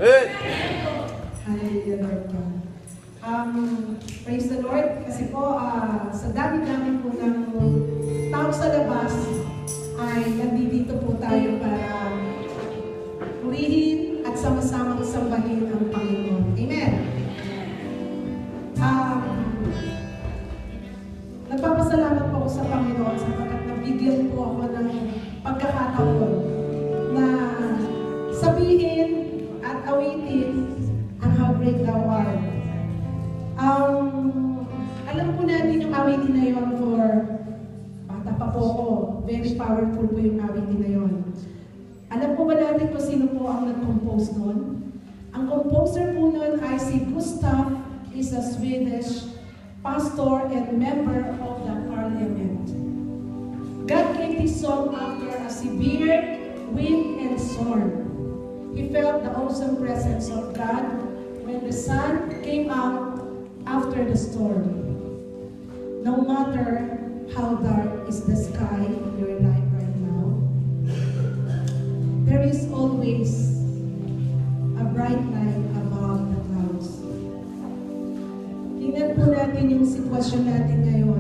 Hallelujah, Lord God. Praise the Lord. Kasi po, sa dami-dami po ng tao sa labas, ay nandito po tayo para purihin at sama-samang sambahin ang Panginoon. Amen. Nagpapasalamat po ako sa Panginoon sapagkat nabigyan po ako ng pagkakataon na sabihin at awitin ang How Great Thou Art. Alam po natin yung awitin na yon for bata pa po ako. Very powerful po yung awitin na yon. Alam po ba natin kung sino po ang nag-compose nun? Ang composer po nun ay si Gustav, is a Swedish pastor and member of the parliament. God gave this song after a severe wind and storm. He felt the awesome presence of God when the sun came out after the storm. No matter how dark is the sky in your life right now, there is always a bright light above the clouds. Tingnan po natin yung sitwasyon natin ngayon.